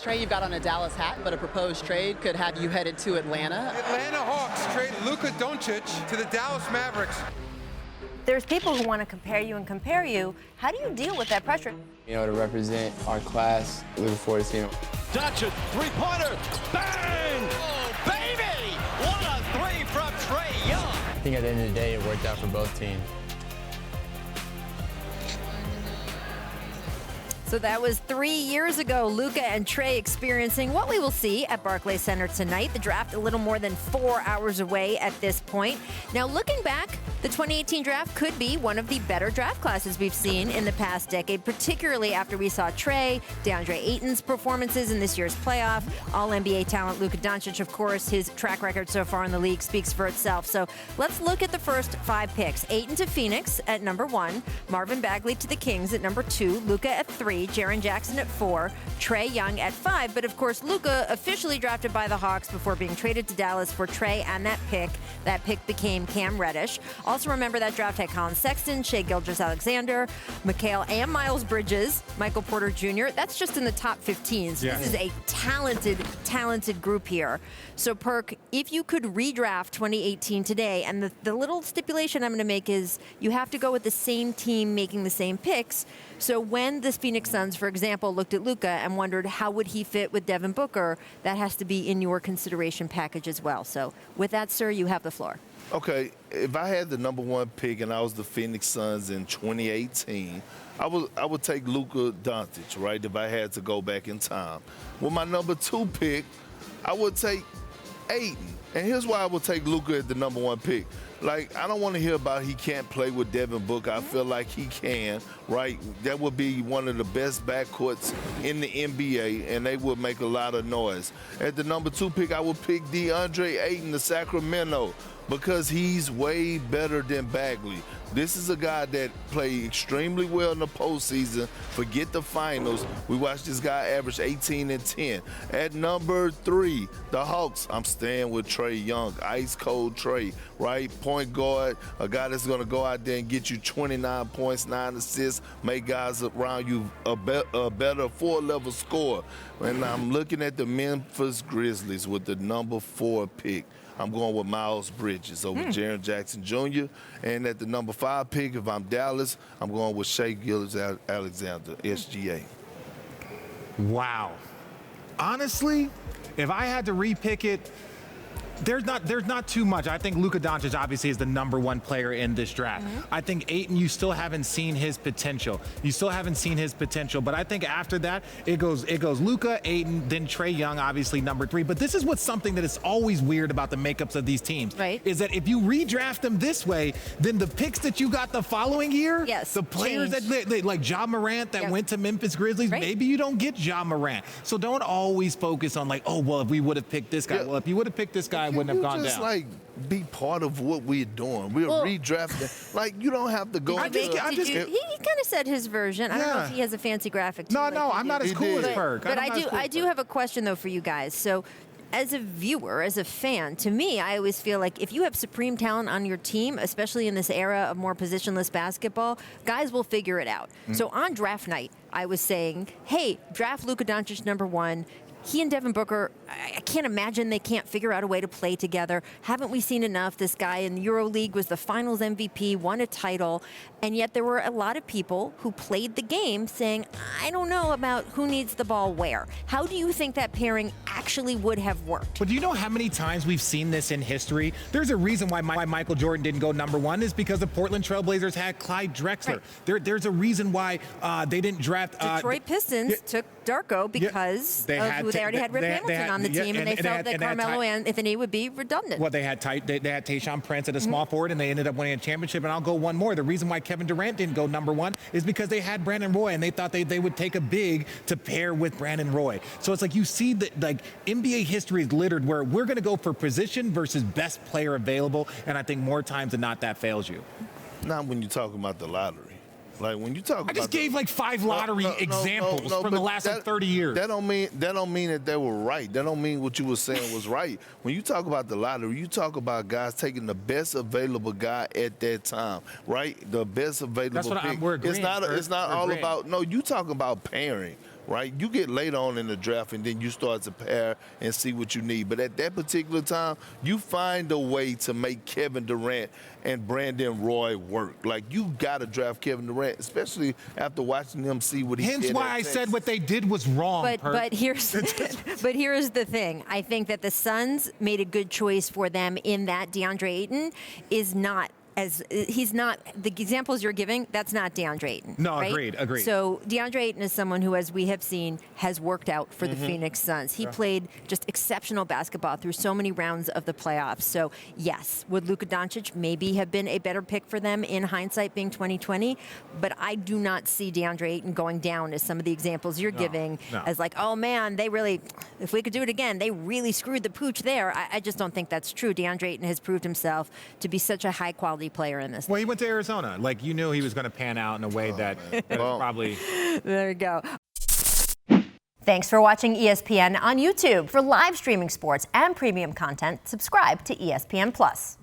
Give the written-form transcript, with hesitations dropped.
Trae, you've got on a Dallas hat, but a proposed trade could have you headed to Atlanta. The Atlanta Hawks trade Luka Doncic to the Dallas Mavericks. There's people who want to compare you and compare you. How do you deal with that pressure? You know, to represent our class, looking forward to seeing him. Doncic, three-pointer, bang! Oh, baby! What a three from Trae Young! I think at the end of the day, it worked out for both teams. So that was 3 years ago, Luka and Trae experiencing what we will see at Barclays Center tonight. The draft a little more than 4 hours away at this point. Now, looking back, the 2018 draft could be one of the better draft classes we've seen in the past decade, particularly after we saw Trae, Deandre Ayton's performances in this year's playoff, All-NBA talent Luka Doncic, of course. His track record so far in the league speaks for itself. So let's look at the first 5 picks. Ayton to Phoenix at number 1, Marvin Bagley to the Kings at number 2, Luka at 3, Jaren Jackson at 4, Trae Young at 5. But of course, Luka officially drafted by the Hawks before being traded to Dallas for Trae and that pick. That pick became Cam Reddish. Also remember that draft had Colin Sexton, Shai Gilgeous-Alexander, Mikal and Miles Bridges, Michael Porter Jr. That's just in the top 15. So This is a talented group here. So Perk, if you could redraft 2018 today, and the little stipulation I'm going to make is you have to go with the same team making the same picks. So when the Phoenix Suns, for example, looked at Luka and wondered how would he fit with Devin Booker, that has to be in your consideration package as well. So with that, sir, you have the floor. Okay, if I had the number 1 pick and I was the Phoenix Suns in 2018, I would take Luka Doncic, right, if I had to go back in time. With my number 2 pick, I would take Ayton. And here's why I would take Luka at the number 1 pick. Like, I don't want to hear about he can't play with Devin Booker. I feel like he can, right? That would be one of the best backcourts in the NBA, and they would make a lot of noise. At the number 2 pick, I would pick Deandre Ayton to Sacramento because he's way better than Bagley. This is a guy that played extremely well in the postseason. Forget the finals. We watched this guy average 18 and 10. At number 3, the Hawks, I'm staying with Trae Young, ice cold Trae, right? Point guard, a guy that's going to go out there and get you 29 points, 9 assists, make guys around you a better 4-level scorer. And I'm looking at the Memphis Grizzlies with the number 4 pick. I'm going with Miles Bridges over Jaren Jackson Jr. And at the number 5 pick, if I'm Dallas, I'm going with Shai Gilgeous-Alexander, SGA. Wow. Honestly, if I had to repick it, there's not too much. I think Luka Doncic obviously is the number 1 player in this draft. I think Ayton, you still haven't seen his potential. But I think after that, it goes Luka, Ayton, then Trae Young, obviously number 3. But this is what's something that is always weird about the makeups of these teams. Right. Is that if you redraft them this way, then the picks that you got the following year, the players that like Ja Morant that went to Memphis Grizzlies, maybe you don't get Ja Morant. So don't always focus on like, oh, well, if we would have picked this guy. Well, if you would have picked this guy, wouldn't have gone just down. Like be part of what we're doing. We're redrafting. Like you don't have to go. He kind of said his version. I don't know if he has a fancy graphic. No, I'm not as cool as Perk. But I do have a question though for you guys. So, as a viewer, as a fan, to me, I always feel like if you have supreme talent on your team, especially in this era of more positionless basketball, guys will figure it out. So on draft night, I was saying, hey, draft Luka Doncic number 1. He and Devin Booker, I can't imagine they can't figure out a way to play together. Haven't we seen enough? This guy in the EuroLeague was the finals MVP, won a title, and yet there were a lot of people who played the game saying, I don't know about who needs the ball where. How do you think that pairing actually would have worked? But do you know how many times we've seen this in history? There's a reason why Michael Jordan didn't go number 1 is because the Portland Trailblazers had Clyde Drexler. Right. There's a reason why they didn't draft... Detroit Pistons took Darko because they already had Rip Hamilton on the team, and they felt that Carmelo Anthony would be redundant. Well, they had Tayshaun Prince at a small forward, and they ended up winning a championship. And I'll go one more. The reason why Kevin Durant didn't go number 1 is because they had Brandon Roy, and they thought they would take a big to pair with Brandon Roy. So it's like you see that like NBA history is littered where we're going to go for position versus best player available, and I think more times than not that fails you. Not when you're talking about the lottery. Like when you talk about I just gave like 5 lottery examples from the last 30 years. That don't mean that they were right. That don't mean what you were saying was right. When you talk about the lottery, you talk about guys taking the best available guy at that time, right? The best available pick. We're agreeing, it's not all about. No, you talking about pairing. right? You get later on in the draft and then you start to pair and see what you need. But at that particular time, you find a way to make Kevin Durant and Brandon Roy work. Like, you got to draft Kevin Durant, especially after watching him see what he did. Hence why I said what they did was wrong. But here's the thing. I think that the Suns made a good choice for them in that Deandre Ayton is not he's not the examples you're giving. That's not Deandre Ayton. No, right? agreed. So Deandre Ayton is someone who, as we have seen, has worked out for the Phoenix Suns. He played just exceptional basketball through so many rounds of the playoffs. So yes, would Luka Doncic maybe have been a better pick for them in hindsight, being 2020? But I do not see Deandre Ayton going down as some of the examples you're giving as like, oh man, they really, if we could do it again, they really screwed the pooch there. I just don't think that's true. Deandre Ayton has proved himself to be such a high quality player in this. Well, he went to Arizona. Like, you knew he was going to pan out in a way that probably. There you go. Thanks for watching ESPN on YouTube. For live streaming sports and premium content, subscribe to ESPN+.